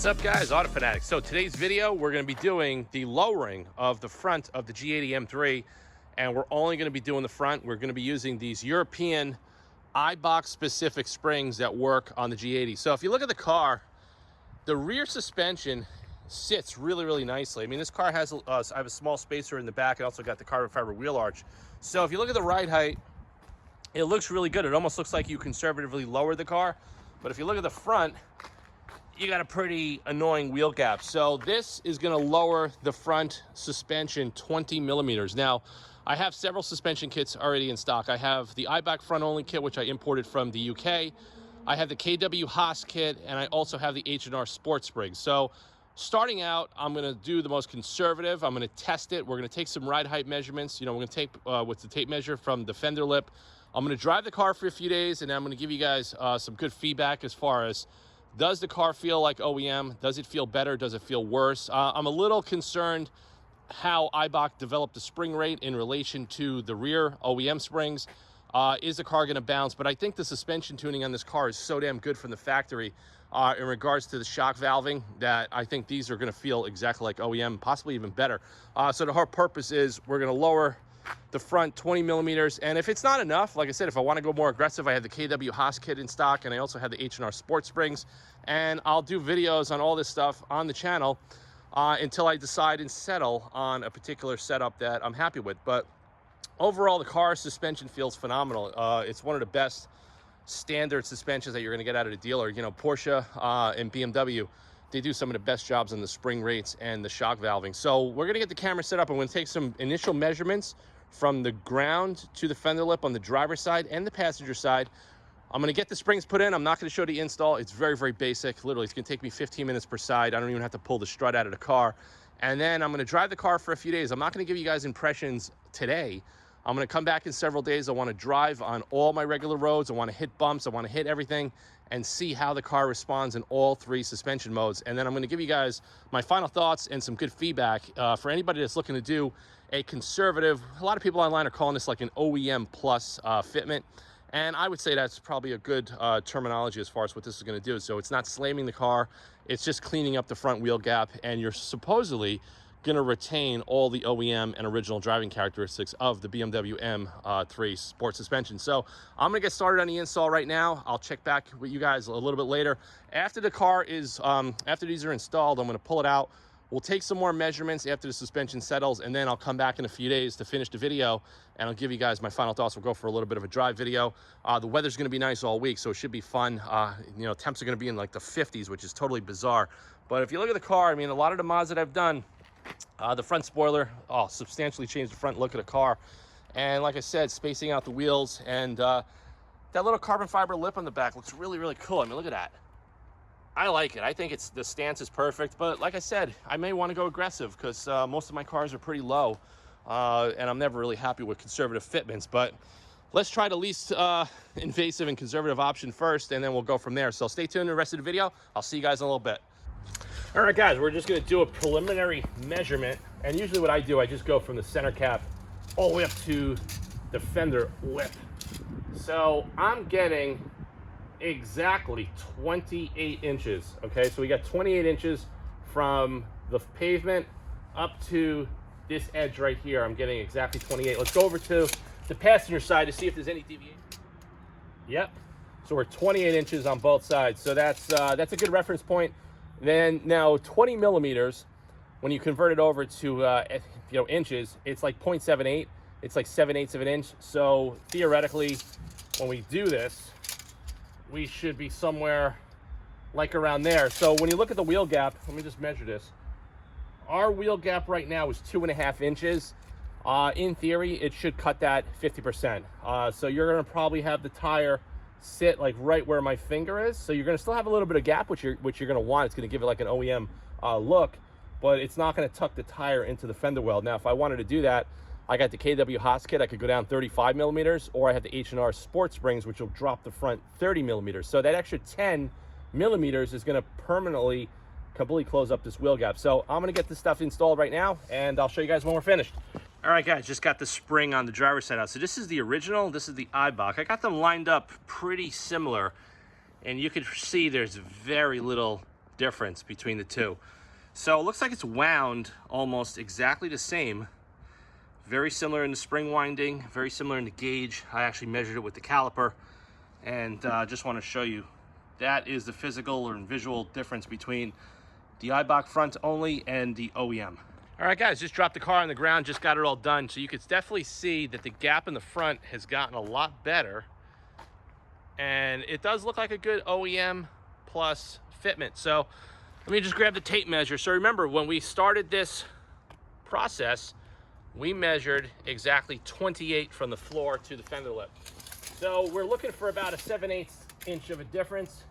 up, guys? Auto Fanatics. So today's video, we're going to be doing the lowering of the front of the G80 M3, and we're only going to be doing the front. We're going to be using these European EIBACH specific springs that work on the G80. So if you look at the car, the rear suspension sits really nicely. I mean, this car has I have a small spacer in the back. I also got the carbon fiber wheel arch. So if you look at the ride height, it looks really good. It almost looks like you conservatively lowered the car. But if you look at the front, you got a pretty annoying wheel gap. So this is gonna lower the front suspension 20 millimeters. Now, I have several suspension kits already in stock. I have the EIBACH front only kit, which I imported from the UK. I have the KW Haas kit, and I also have the H&R Sport Springs. So starting out, I'm gonna do the most conservative. I'm gonna test it. We're gonna take some ride height measurements. You know, we're gonna take with the tape measure from the fender lip. I'm gonna drive the car for a few days, and then I'm gonna give you guys some good feedback as far as, does the car feel like OEM? Does it feel better? Does it feel worse? I'm a little concerned how EIBACH developed the spring rate in relation to the rear OEM springs. Is the car gonna bounce? But I think the suspension tuning on this car is so damn good from the factory in regards to the shock valving that I think these are gonna feel exactly like OEM, possibly even better. So the whole purpose is we're gonna lower the front 20 millimeters, and if it's not enough, like I said, if I want to go more aggressive, I have the KW Haas kit in stock, and I also have the H&R Sport Springs, and I'll do videos on all this stuff on the channel until I decide and settle on a particular setup that I'm happy with. But overall, the car suspension feels phenomenal. It's one of the best standard suspensions that you're going to get out of the dealer. You know, Porsche and BMW, they do some of the best jobs on the spring rates and the shock valving. So we're gonna get the camera set up. I'm gonna take some initial measurements from the ground to the fender lip on the driver's side and the passenger side. I'm gonna get the springs put in. I'm not gonna show the install. It's very basic. Literally, it's gonna take me 15 minutes per side. I don't even have to pull the strut out of the car. And then I'm gonna drive the car for a few days. I'm not gonna give you guys impressions today. I'm gonna come back in several days. I wanna drive on all my regular roads. I wanna hit bumps. I wanna hit everything and see how the car responds in all three suspension modes. And then I'm gonna give you guys my final thoughts and some good feedback for anybody that's looking to do a conservative, a lot of people online are calling this like an OEM plus fitment. And I would say that's probably a good terminology as far as what this is gonna do. So it's not slamming the car, it's just cleaning up the front wheel gap, and you're supposedly gonna retain all the OEM and original driving characteristics of the BMW M3 sport suspension. So I'm gonna get started on the install right now. I'll check back with you guys a little bit later. After the car is, after these are installed, I'm gonna pull it out. We'll take some more measurements after the suspension settles, and then I'll come back in a few days to finish the video, and I'll give you guys my final thoughts. We'll go for a little bit of a drive video. The weather's gonna be nice all week, so it should be fun. You know, temps are gonna be in like the 50s, which is totally bizarre. But if you look at the car, I mean, a lot of the mods that I've done, the front spoiler, substantially changed the front look of the car. And like I said, spacing out the wheels, and that little carbon fiber lip on the back looks really cool. I mean, look at that. I like it. I think the stance is perfect, but like I said, I may want to go aggressive because most of my cars are pretty low, and I'm never really happy with conservative fitments. But let's try the least invasive and conservative option first, and then we'll go from there. So stay tuned to the rest of the video. I'll see you guys in a little bit. All right, guys, we're just gonna do a preliminary measurement. And usually what I do, I just go from the center cap all the way up to the fender lip. So I'm getting exactly 28 inches, okay? So we got 28 inches from the pavement up to this edge right here. I'm getting exactly 28. Let's go over to the passenger side to see if there's any deviation. Yep, so we're 28 inches on both sides. So that's a good reference point. Then now 20 millimeters, when you convert it over to you know, inches, it's like 0.78. It's like 7/8 of an inch. So theoretically, when we do this, we should be somewhere like around there. So when you look at the wheel gap, let me just measure this. Our wheel gap right now is 2.5 inches. In theory, it should cut that 50%. So you're gonna probably have the tire sit like right where my finger is. So you're gonna still have a little bit of gap, which you're gonna want. It's gonna give it like an OEM look, but it's not gonna tuck the tire into the fender well. Now, if I wanted to do that, I got the KW Haas kit. I could go down 35 millimeters, or I have the H&R Sport Springs, which will drop the front 30 millimeters. So that extra 10 millimeters is gonna permanently, completely close up this wheel gap. So I'm gonna get this stuff installed right now, and I'll show you guys when we're finished. All right, guys, just got the spring on the driver's side out. So this is the original, this is the EIBACH. I got them lined up pretty similar, and you can see there's very little difference between the two. So it looks like it's wound almost exactly the same. Very similar in the spring winding, very similar in the gauge. I actually measured it with the caliper, and just want to show you that is the physical or visual difference between the EIBACH front only and the OEM. All right, guys, just dropped the car on the ground, just got it all done. So you can definitely see that the gap in the front has gotten a lot better, and it does look like a good OEM plus fitment. So let me just grab the tape measure. So remember, when we started this process, we measured exactly 28 from the floor to the fender lip. So we're looking for about a 7/8 inch of a difference.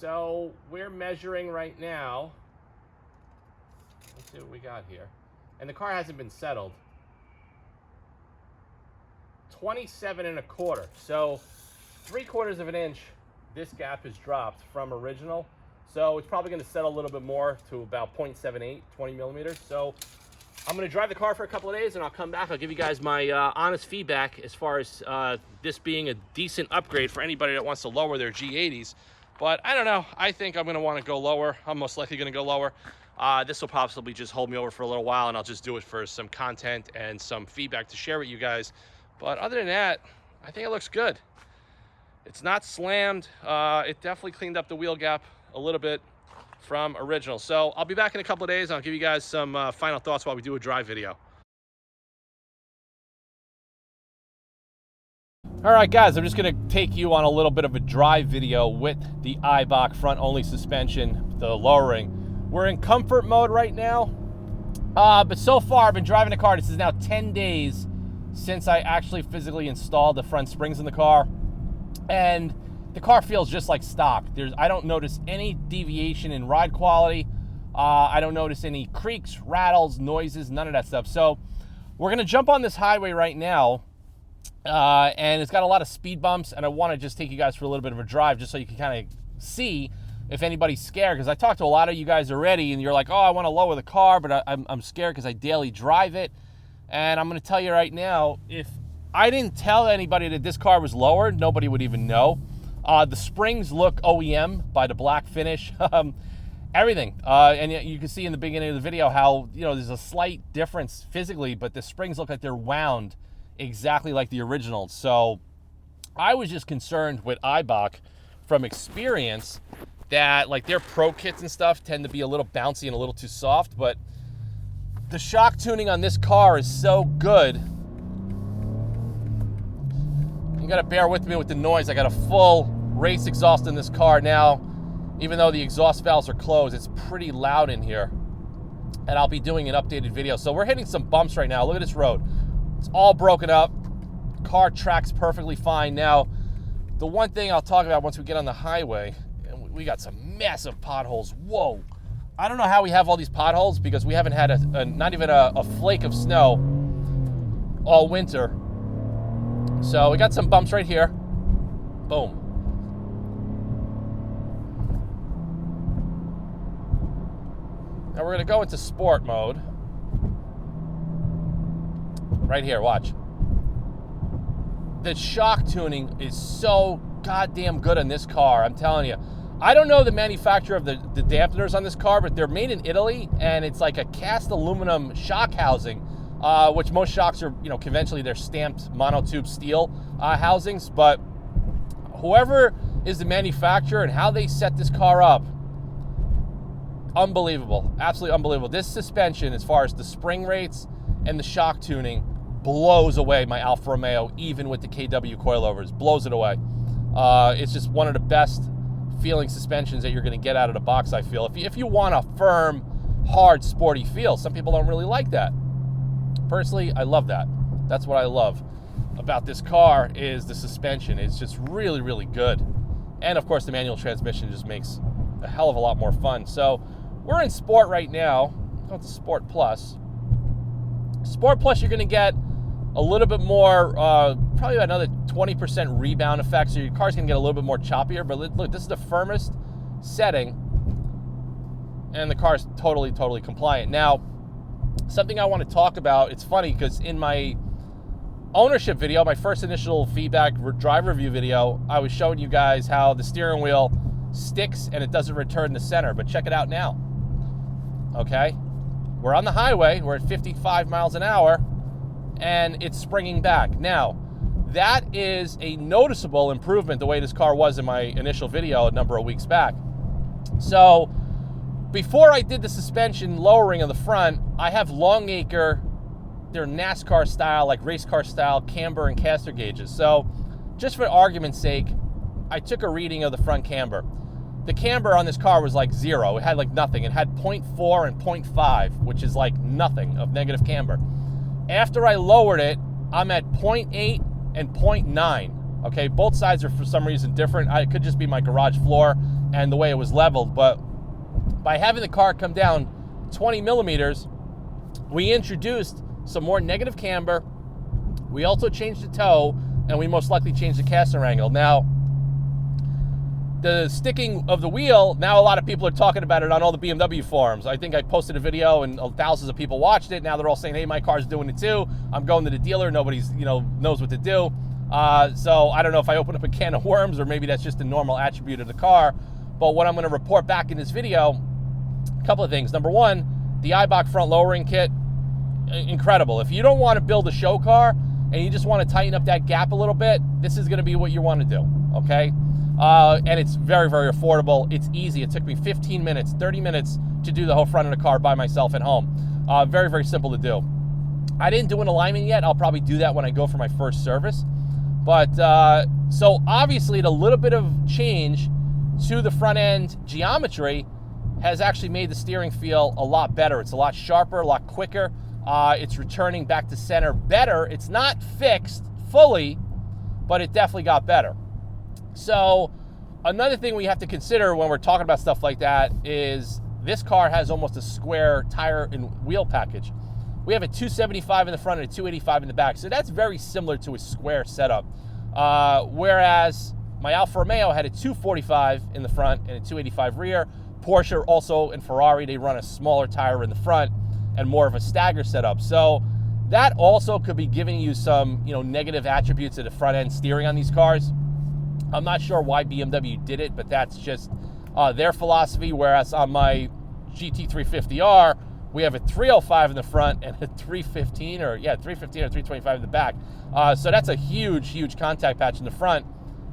So we're measuring right now. Let's see what we got here. And the car hasn't been settled. 27 1/4. So 3/4 of an inch, this gap has dropped from original. So it's probably going to settle a little bit more to about 0.78, 20 millimeters. So I'm going to drive the car for a couple of days, and I'll come back. I'll give you guys my honest feedback as far as this being a decent upgrade for anybody that wants to lower their G80s. But I don't know. I think I'm going to want to go lower. I'm most likely going to go lower. This will possibly just hold me over for a little while, and I'll just do it for some content and some feedback to share with you guys. But other than that, I think it looks good. It's not slammed. It definitely cleaned up the wheel gap a little bit from original. So I'll be back in a couple of days, and I'll give you guys some final thoughts while we do a drive video. All right, guys, I'm just going to take you on a little bit of a drive video with the EIBACH front-only suspension, the lowering. We're in comfort mode right now, but so far I've been driving the car. This is now 10 days since I actually physically installed the front springs in the car, and the car feels just like stock. I don't notice any deviation in ride quality. I don't notice any creaks, rattles, noises, none of that stuff. So we're going to jump on this highway right now, and it's got a lot of speed bumps, and I want to just take you guys for a little bit of a drive just so you can kind of see if anybody's scared, because I talked to a lot of you guys already, and you're like, oh, I want to lower the car, but I'm scared because I daily drive it. And I'm going to tell you right now, if I didn't tell anybody that this car was lowered, nobody would even know. The springs look OEM by the black finish, everything. And you can see in the beginning of the video how, you know, there's a slight difference physically, but the springs look like they're wound exactly like the original. So I was just concerned with EIBACH from experience that like their pro kits and stuff tend to be a little bouncy and a little too soft, but the shock tuning on this car is so good. You gotta bear with me with the noise. I got a full race exhaust in this car now. Even though the exhaust valves are closed, it's pretty loud in here. And I'll be doing an updated video. So we're hitting some bumps right now. Look at this road. It's all broken up. Car tracks perfectly fine. Now, the one thing I'll talk about once we get on the highway, and we got some massive potholes. Whoa. I don't know how we have all these potholes because we haven't had not even a flake of snow all winter. So we got some bumps right here. Boom. Now we're going to go into sport mode. Right here, watch. The shock tuning is so goddamn good on this car, I'm telling you. I don't know the manufacturer of the dampeners on this car, but they're made in Italy, and it's like a cast aluminum shock housing, which most shocks are, you know, conventionally they're stamped monotube steel housings, but whoever is the manufacturer and how they set this car up, unbelievable, absolutely unbelievable. This suspension, as far as the spring rates and the shock tuning, blows away my Alfa Romeo, even with the KW coilovers, blows it away. It's just one of the best feeling suspensions that you're going to get out of the box, I feel. If you want a firm, hard, sporty feel, some people don't really like that. Personally, I love that. That's what I love about this car is the suspension. It's just really, really good. And of course, the manual transmission just makes a hell of a lot more fun. So we're in Sport right now. Go to Sport Plus. Sport Plus, you're going to get a little bit more, probably another 20% rebound effect. So your car's going to get a little bit more choppier. But look, this is the firmest setting. And the car's totally, totally compliant. Now, something I want to talk about, it's funny because in my ownership video, my first initial feedback drive review video, I was showing you guys how the steering wheel sticks and it doesn't return to center. But check it out now. Okay, we're on the highway, we're at 55 miles an hour, and it's springing back. Now, that is a noticeable improvement the way this car was in my initial video a number of weeks back. So before I did the suspension lowering on the front, I have Longacre, they're NASCAR style, like race car style camber and caster gauges. So just for argument's sake, I took a reading of the front camber. The camber on this car was like 0. It had like nothing. It had 0.4 and 0.5, which is like nothing of negative camber. After I lowered it, I'm at 0.8 and 0.9. Okay, both sides are for some reason different. It could just be my garage floor and the way it was leveled, but by having the car come down 20 millimeters, we introduced some more negative camber. We also changed the toe, and we most likely changed the caster angle. Now, the sticking of the wheel, now a lot of people are talking about it on all the BMW forums. I think I posted a video and thousands of people watched it. Now they're all saying, hey, my car's doing it too. I'm going to the dealer. Nobody's, knows what to do. So I don't know if I open up a can of worms or maybe that's just a normal attribute of the car. But what I'm going to report back in this video, a couple of things. Number one, the EIBACH front lowering kit, incredible. If you don't want to build a show car and you just want to tighten up that gap a little bit, this is going to be what you want to do, okay? And it's very, very affordable. It's easy. It took me 15 minutes, 30 minutes to do the whole front of the car by myself at home. Very, very simple to do. I didn't do an alignment yet. I'll probably do that when I go for my first service. But so obviously a little bit of change to the front end geometry has actually made the steering feel a lot better. It's a lot sharper, a lot quicker. It's returning back to center better. It's not fixed fully, but it definitely got better. So another thing we have to consider when we're talking about stuff like that is this car has almost a square tire and wheel package. We have a 275 in the front and a 285 in the back. So that's very similar to a square setup. Whereas my Alfa Romeo had a 245 in the front and a 285 rear. Porsche also and Ferrari, they run a smaller tire in the front and more of a stagger setup. So that also could be giving you some, negative attributes of the front end steering on these cars. I'm not sure why BMW did it, but that's just their philosophy. Whereas on my GT350R, we have a 305 in the front and a 315 or 325 in the back. So that's a huge, huge contact patch in the front.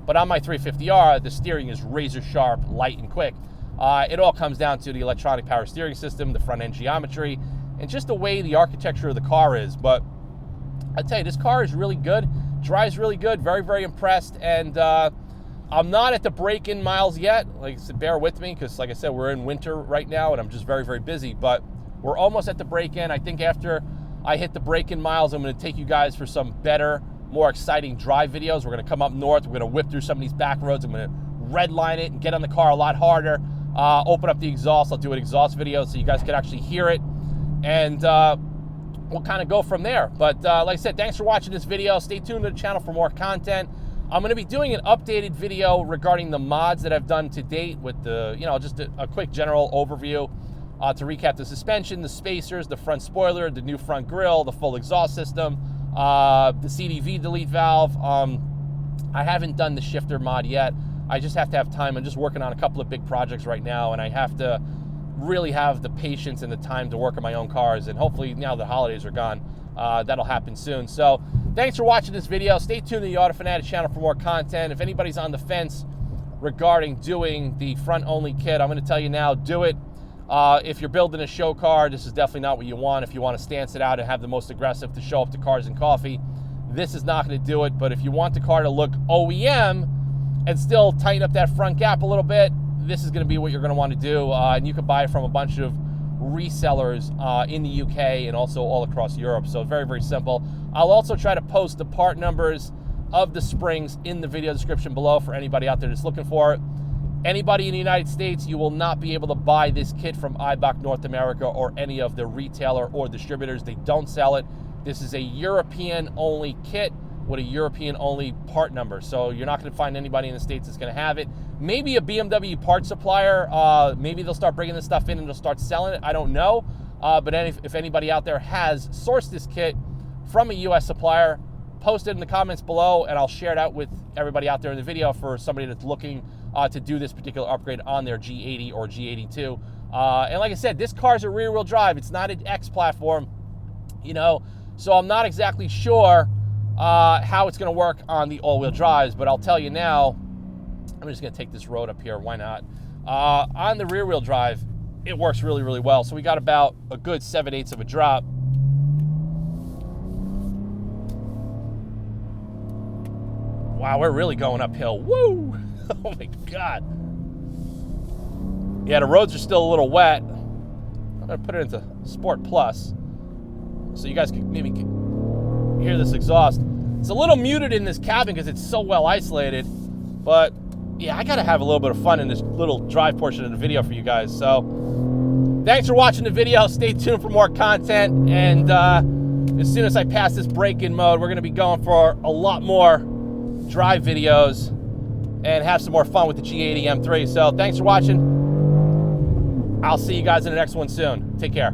But on my 350R, the steering is razor sharp, light, and quick. It all comes down to the electronic power steering system, the front end geometry, and just the way the architecture of the car is. But I tell you, this car is really good, drives really good, very, very impressed. And I'm not at the break-in miles yet. Like I said, bear with me because, like I said, we're in winter right now and I'm just very, very busy. But we're almost at the break-in. I think after I hit the break-in miles, I'm going to take you guys for some better, more exciting drive videos. We're going to come up north. We're going to whip through some of these back roads. I'm going to redline it and get on the car a lot harder. Open up the exhaust. I'll do an exhaust video so you guys can actually hear it. And we'll kind of go from there. But like I said, thanks for watching this video. Stay tuned to the channel for more content. I'm going to be doing an updated video regarding the mods that I've done to date with the, just a quick general overview to recap the suspension, the spacers, the front spoiler, the new front grille, the full exhaust system, the CDV delete valve. I haven't done the shifter mod yet. I just have to have time. I'm just working on a couple of big projects right now, and I have to really have the patience and the time to work on my own cars. And hopefully now the holidays are gone, that'll happen soon. So thanks for watching this video. Stay tuned to the Auto Fanatic channel for more content. If anybody's on the fence regarding doing the front-only kit, I'm going to tell you now, do it. If you're building a show car, this is definitely not what you want. If you want to stance it out and have the most aggressive to show up to Cars and Coffee, this is not going to do it. But if you want the car to look OEM and still tighten up that front gap a little bit, this is going to be what you're going to want to do. And you can buy it from a bunch of resellers in the UK and also all across Europe. So very, very simple. I'll also try to post the part numbers of the springs in the video description below for anybody out there that's looking for it. Anybody in the United States, you will not be able to buy this kit from EIBACH North America or any of the retailer or distributors. They don't sell it. This is a European-only kit with a European-only part number. So you're not going to find anybody in the States that's going to have it. Maybe a BMW part supplier. Maybe they'll start bringing this stuff in and they'll start selling it. I don't know. But if anybody out there has sourced this kit from a U.S. supplier, post it in the comments below, and I'll share it out with everybody out there in the video for somebody that's looking to do this particular upgrade on their G80 or G82. And like I said, this car's a rear-wheel drive. It's not an X platform, you know, so I'm not exactly sure how it's going to work on the all-wheel drives, but I'll tell you now, I'm just going to take this road up here. Why not? On the rear-wheel drive, it works really, really well. So we got about a good 7/8 of a drop. Wow, we're really going uphill. Woo! Oh my God. Yeah, the roads are still a little wet. I'm gonna put it into Sport Plus so you guys can maybe hear this exhaust. It's a little muted in this cabin because it's so well isolated, but yeah, I gotta have a little bit of fun in this little drive portion of the video for you guys. So thanks for watching the video. Stay tuned for more content, and as soon as I pass this break-in mode, we're gonna be going for a lot more drive videos and have some more fun with the G80 M3. So thanks for watching. I'll see you guys in the next one soon. Take care.